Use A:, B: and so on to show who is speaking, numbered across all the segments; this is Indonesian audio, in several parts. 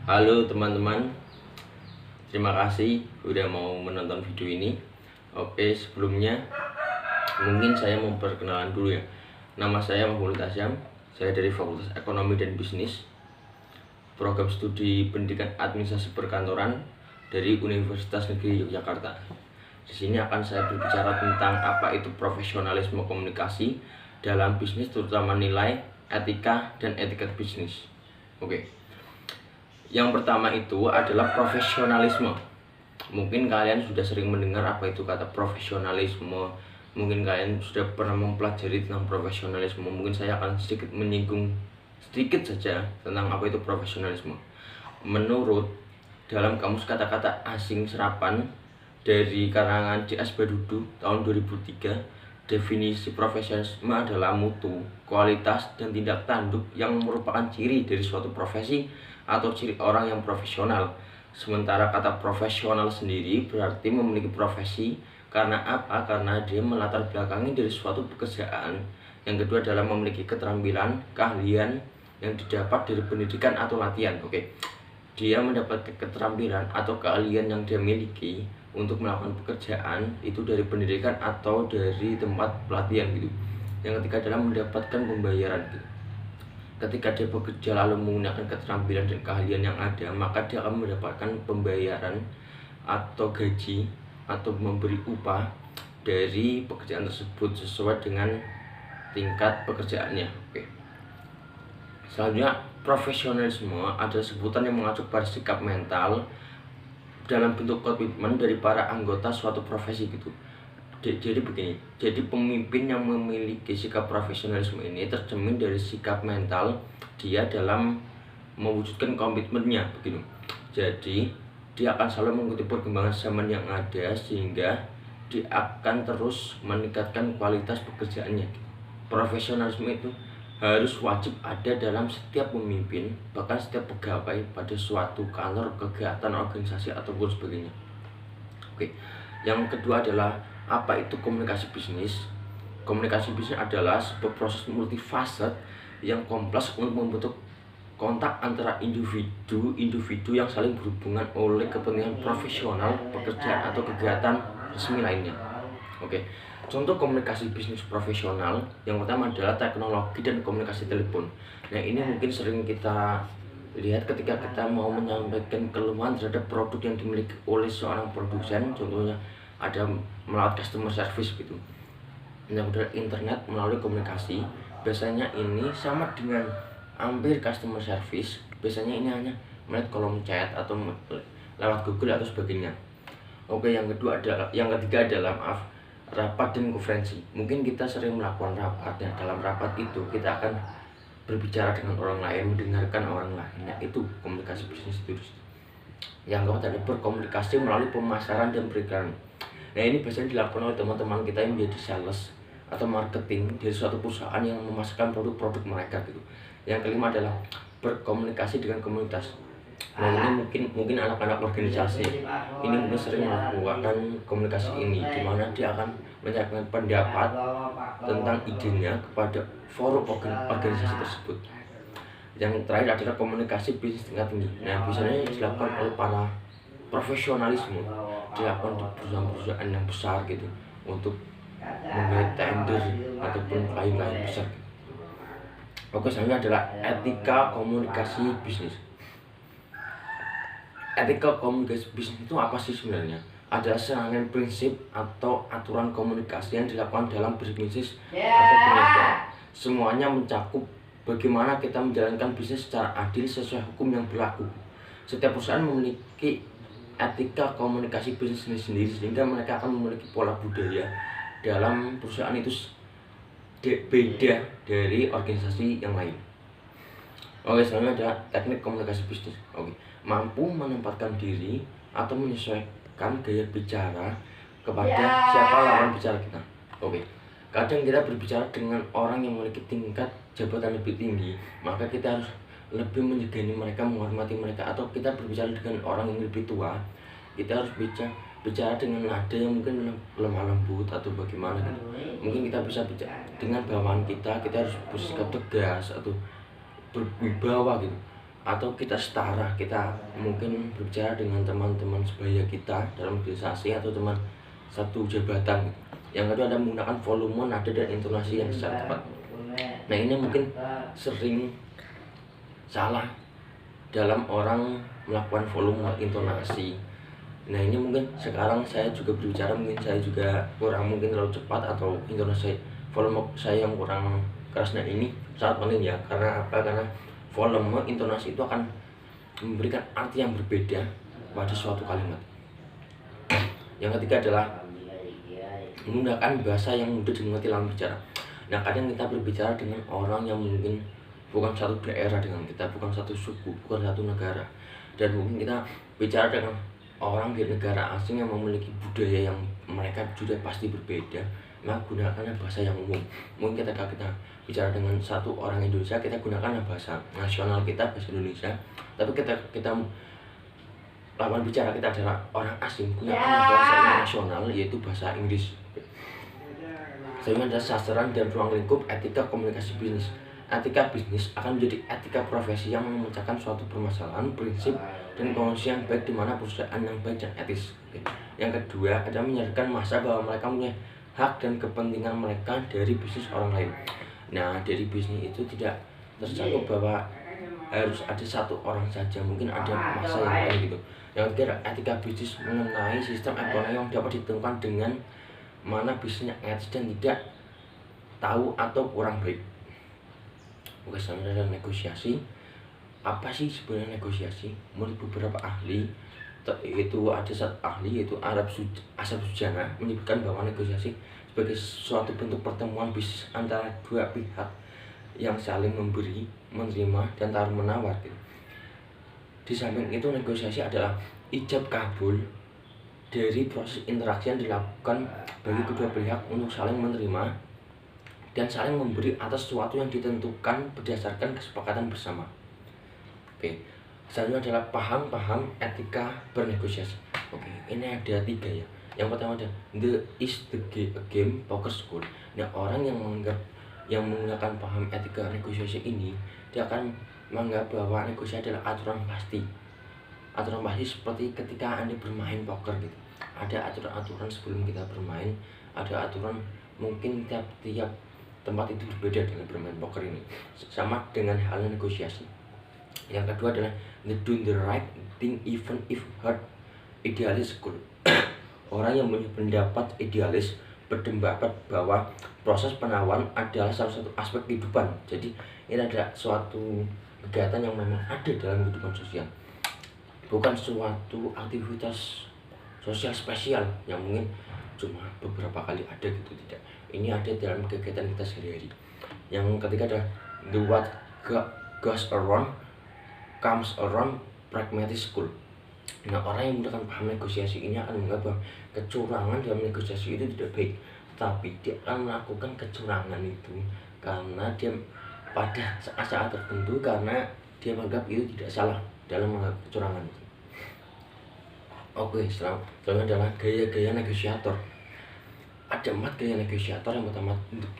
A: Halo teman-teman, terima kasih udah mau menonton video ini. Oke, sebelumnya mungkin saya mau perkenalan dulu ya. Nama saya Mahmud Asyam, saya dari Fakultas Ekonomi dan Bisnis, program studi Pendidikan Administrasi Perkantoran dari Universitas Negeri Yogyakarta. Di sini akan saya berbicara tentang apa itu profesionalisme komunikasi dalam bisnis, terutama nilai, etika, dan etiket bisnis. Oke. Yang pertama itu adalah profesionalisme. Mungkin kalian sudah sering mendengar apa itu kata profesionalisme. Mungkin kalian sudah pernah mempelajari tentang profesionalisme. Mungkin saya akan sedikit menyinggung sedikit saja tentang apa itu profesionalisme. Menurut dalam kamus kata-kata asing serapan dari karangan C.S. Badudu tahun 2003, definisi profesionalisme adalah mutu, kualitas, dan tindak tanduk yang merupakan ciri dari suatu profesi atau ciri orang yang profesional. Sementara kata profesional sendiri berarti memiliki profesi. Karena apa? Karena dia melatar belakangi dari suatu pekerjaan. Yang kedua adalah memiliki keterampilan, keahlian yang didapat dari pendidikan atau latihan. Oke. Dia mendapat keterampilan atau keahlian yang dia miliki untuk melakukan pekerjaan itu dari pendidikan atau dari tempat pelatihan gitu. Yang ketiga adalah mendapatkan pembayaran gitu. Ketika dia bekerja lalu menggunakan keterampilan dan keahlian yang ada, maka dia akan mendapatkan pembayaran atau gaji atau memberi upah dari pekerjaan tersebut sesuai dengan tingkat pekerjaannya. Oke. Selanjutnya, profesionalisme adalah sebutan yang mengacu pada sikap mental dalam bentuk komitmen dari para anggota suatu profesi gitu. Jadi begini, jadi pemimpin yang memiliki sikap profesionalisme ini tercermin dari sikap mental dia dalam mewujudkan komitmennya begitu. Jadi dia akan selalu mengikuti perkembangan zaman yang ada sehingga dia akan terus meningkatkan kualitas pekerjaannya. Profesionalisme itu harus wajib ada dalam setiap pemimpin, bahkan setiap pegawai pada suatu kantor, kegiatan, organisasi ataupun sebagainya. Oke. Yang kedua adalah apa itu komunikasi bisnis? Komunikasi bisnis adalah sebuah proses multifaset yang kompleks untuk membentuk kontak antara individu yang saling berhubungan oleh kepentingan profesional, pekerjaan atau kegiatan resmi lainnya. Oke. Contoh komunikasi bisnis profesional yang pertama adalah teknologi dan komunikasi telepon. Nah, ini mungkin sering kita lihat ketika kita mau menyampaikan keluhan terhadap produk yang dimiliki oleh seorang produsen, contohnya ada melalui customer service gitu. Yang kedua internet melalui komunikasi, biasanya ini sama dengan hampir customer service, biasanya ini hanya melihat kolom chat atau lewat Google atau sebagainya. Oke, yang ketiga adalah rapat dan konferensi. Mungkin kita sering melakukan rapat, dan dalam rapat itu kita akan berbicara dengan orang lain, mendengarkan orang lain. Nah, itu komunikasi bisnis itu. Yang keempat adalah berkomunikasi melalui pemasaran dan periklanan. Nah, ini biasanya dilakukan oleh teman-teman kita yang menjadi sales atau marketing dari suatu perusahaan yang memasarkan produk-produk mereka gitu. Yang kelima adalah berkomunikasi dengan komunitas. Nah, ini mungkin anak-anak organisasi ini mungkin sering melakukan komunikasi ini, di mana dia akan menyampaikan pendapat tentang idenya kepada forum organisasi tersebut. Yang terakhir adalah komunikasi bisnis tingkat tinggi. Nah, biasanya dilakukan oleh para profesionalisme, dilakukan di perusahaan-perusahaan yang besar gitu untuk membuat tender ataupun klien-klien besar gitu. Oke, selanjutnya adalah etika komunikasi bisnis. Etika komunikasi bisnis itu apa sih sebenarnya? Adalah serangkaian prinsip atau aturan komunikasi yang dilakukan dalam berbisnis atau berniaga. Semuanya mencakup bagaimana kita menjalankan bisnis secara adil sesuai hukum yang berlaku. Setiap perusahaan memiliki etika komunikasi bisnis sendiri sehingga mereka akan memiliki pola budaya dalam perusahaan itu beda dari organisasi yang lain. Oke, selanjutnya adalah teknik komunikasi bisnis. Oke, mampu menempatkan diri atau menyesuaikan gaya bicara kepada siapa lawan bicara kita. Oke, kadang kita berbicara dengan orang yang memiliki tingkat jabatan lebih tinggi, maka kita harus lebih menjegani mereka, menghormati mereka. Atau kita berbicara dengan orang yang lebih tua, kita harus bicara dengan nada yang mungkin lemah lembut atau bagaimana gitu. Mungkin kita bisa bicara dengan bawaan kita harus bersikap tegas atau berwibawa gitu. atau kita setara, kita mungkin berbicara dengan teman-teman sebaya kita dalam organisasi atau teman satu jabatan. Yang kedua ada menggunakan volume, nada, dan intonasi yang secara tepat. Nah ini mungkin sering salah dalam orang melakukan volume intonasi. Nah ini mungkin sekarang saya juga berbicara, mungkin saya juga kurang mungkin terlalu cepat atau intonasi volume saya yang kurang keras. Nah ini sangat penting ya, karena apa? Karena volume intonasi itu akan memberikan arti yang berbeda pada suatu kalimat. Yang ketiga adalah menggunakan bahasa yang mudah dimengerti dalam bicara. Nah kadang kita berbicara dengan orang yang mungkin bukan satu daerah dengan kita, bukan satu suku, bukan satu negara, dan mungkin kita bicara dengan orang di negara asing yang memiliki budaya yang mereka sudah pasti berbeda, maka gunakanlah bahasa yang umum. Mungkin ketika kita bicara dengan satu orang Indonesia, kita gunakanlah bahasa nasional kita, bahasa Indonesia. Tapi kita lawan bicara kita adalah orang asing, gunakanlah bahasa nasional, yaitu bahasa Inggris. Selanjutnya adalah sasaran dan ruang lingkup etika komunikasi bisnis. Etika bisnis akan menjadi etika profesi yang memecahkan suatu permasalahan, prinsip, dan kondisi yang baik di mana perusahaan yang baik dan etis. Yang kedua adalah menyadarkan massa bahwa mereka punya hak dan kepentingan mereka dari bisnis orang lain. Nah dari bisnis itu tidak tercakup bahwa harus ada satu orang saja, mungkin ada massa yang lain gitu. Yang ketiga etika bisnis mengenai sistem ekonomi yang dapat ditentukan dengan mana bisnisnya etis dan tidak tahu atau kurang baik. Oke, selanjutnya adalah negosiasi. Apa sih sebenarnya negosiasi? Menurut beberapa ahli, itu ada satu ahli yaitu Ashraf Sujana menyebutkan bahwa negosiasi sebagai suatu bentuk pertemuan bisnis antara dua pihak yang saling memberi, menerima, dan tawar menawar gitu. Di samping itu negosiasi adalah ijab kabul dari proses interaksi yang dilakukan bagi kedua pihak untuk saling menerima dan saling memberi atas sesuatu yang ditentukan berdasarkan kesepakatan bersama. Oke, selanjutnya adalah paham etika bernegosiasi. Oke, ini ada 3 ya. Yang pertama ada the game poker school. Nah, orang yang menggunakan paham etika negosiasi ini, dia akan menganggap bahwa negosiasi adalah aturan pasti. Aturan pasti seperti ketika Anda bermain poker gitu. Ada aturan-aturan sebelum kita bermain, ada aturan mungkin tiap tempat itu berbeda dengan bermain poker ini. Sama dengan halnya negosiasi. Yang kedua adalah do the right thing even if hurt, idealis school. Orang yang punya pendapat idealis berpendapat bahwa proses penawaran adalah salah satu aspek kehidupan. Jadi ini adalah suatu kegiatan yang memang ada dalam kehidupan sosial, bukan suatu aktivitas sosial spesial yang mungkin cuma beberapa kali ada gitu, tidak. Ini ada dalam kegiatan kita sehari-hari. Yang ketiga adalah the what goes around comes around, pragmatic school. Nah, orang yang menggunakan paham negosiasi ini akan menganggap bahwa kecurangan dalam negosiasi itu tidak baik, tapi dia akan melakukan kecurangan itu karena dia pada saat-saat tertentu, karena dia menganggap itu tidak salah dalam melakukan kecurangan itu. Oke, selanjutnya adalah gaya-gaya negosiator. Ada 4 gaya negosiator. Yang pertama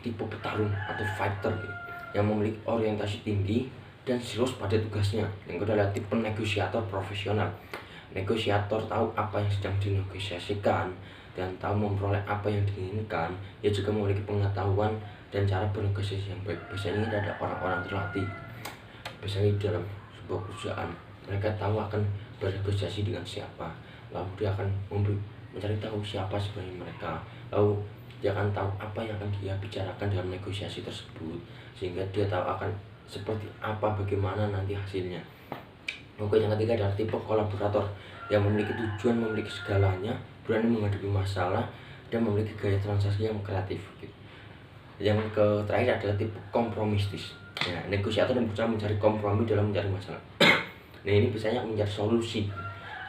A: tipe petarung atau fighter gitu, yang memiliki orientasi tinggi dan serius pada tugasnya. Yang kedua adalah tipe negosiator profesional. Negosiator tahu apa yang sedang dinegosiasikan dan tahu memperoleh apa yang diinginkan. Ia juga memiliki pengetahuan dan cara bernegosiasi yang baik. Biasanya ini ada orang-orang terlatih. Biasanya dalam sebuah perusahaan mereka tahu akan bernegosiasi dengan siapa, lalu dia akan mencari tahu siapa sebenarnya mereka, lalu dia akan tahu apa yang akan dia bicarakan dalam negosiasi tersebut, sehingga dia tahu akan seperti apa, bagaimana nanti hasilnya. Oke, yang ketiga adalah tipe kolaborator yang memiliki tujuan, memiliki segalanya, berani menghadapi masalah, dan memiliki gaya transaksi yang kreatif gitu. Yang terakhir adalah tipe kompromistis. Ya, negosiator yang berusaha mencari kompromi dalam mencari masalah. Nah, ini biasanya mencari solusi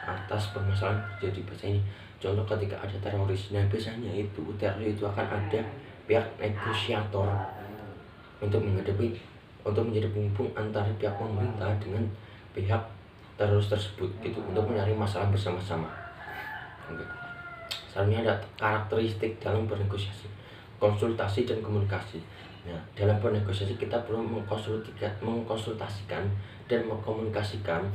A: atas permasalahan. Jadi biasanya contoh ketika ada teroris, nah biasanya itu teroris itu akan ada pihak negosiator untuk menjadi penghubung antara pihak pemerintah dengan pihak teroris tersebut gitu, untuk mencari masalah bersama-sama. Oke. Selanjutnya ada karakteristik dalam bernegosiasi, konsultasi dan komunikasi. Nah, dalam bernegosiasi kita perlu mengkonsultasikan dan mengkomunikasikan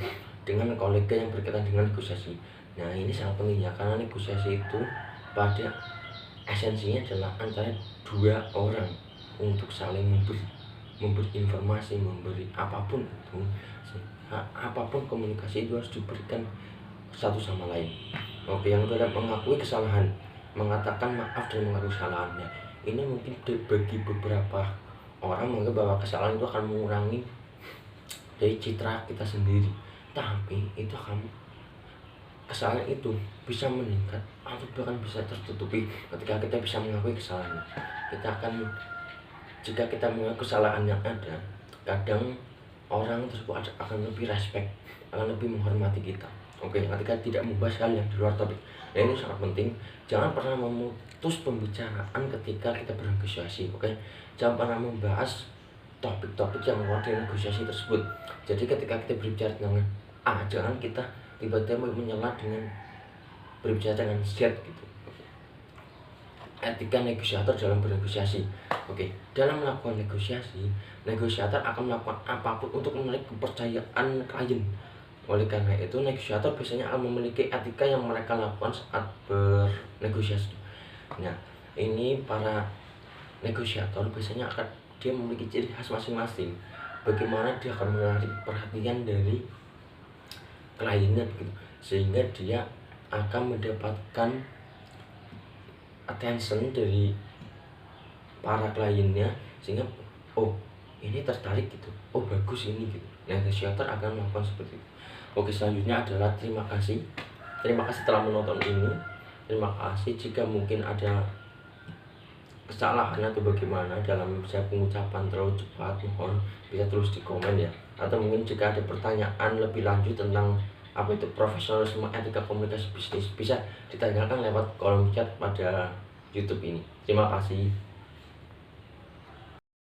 A: dengan kolega yang berkaitan dengan negosiasi. Nah, ini sangat penting ya, karena negosiasi itu pada esensinya adalah antara dua orang untuk saling memberi informasi, memberi apapun itu, apapun komunikasi itu harus diberikan satu sama lain. Oke, yang kedua, mengakui kesalahan, mengatakan maaf dan mengakui kesalahannya. Ini mungkin bagi beberapa orang menganggap bahwa kesalahan itu akan mengurangi dari citra kita sendiri, tapi itu akan, kesalahan itu bisa meningkat atau bahkan bisa tertutupi ketika kita bisa mengakui kesalahan. Jika kita mengakui kesalahan yang ada, kadang orang tersebut akan lebih respect, akan lebih menghormati kita. Oke, ketika tidak membahas hal yang di luar topik. Nah, ini sangat penting. Jangan pernah memutus pembicaraan ketika kita bernegosiasi. Oke, jangan pernah membahas topik-topik yang luar dari negosiasi tersebut. Jadi ketika kita berbicara dengan A, jangan kita tiba-tiba menyela dengan berbicara dengan Z gitu. Etika negosiator dalam bernegosiasi. Oke, dalam melakukan negosiasi, negosiator akan melakukan apapun untuk menarik kepercayaan klien. Oleh karena itu, negosiator biasanya akan memiliki etika yang mereka lakukan saat bernegosiasi. Nah, ini para negosiator biasanya dia memiliki ciri khas masing-masing. Bagaimana dia akan menarik perhatian dari kliennya gitu, sehingga dia akan mendapatkan attention dari para kliennya, sehingga oh ini tertarik gitu, oh bagus ini gitu. Negosiator akan melakukan seperti itu. Oke, selanjutnya adalah terima kasih. Terima kasih telah menonton ini. Terima kasih. Jika mungkin ada kesalahan atau bagaimana dalam saya pengucapan terlalu cepat, mohon bisa tulis di komen ya. Atau mungkin jika ada pertanyaan lebih lanjut tentang apa itu profesionalisme etika komunikasi bisnis, bisa ditanyakan lewat kolom chat pada YouTube ini. Terima kasih.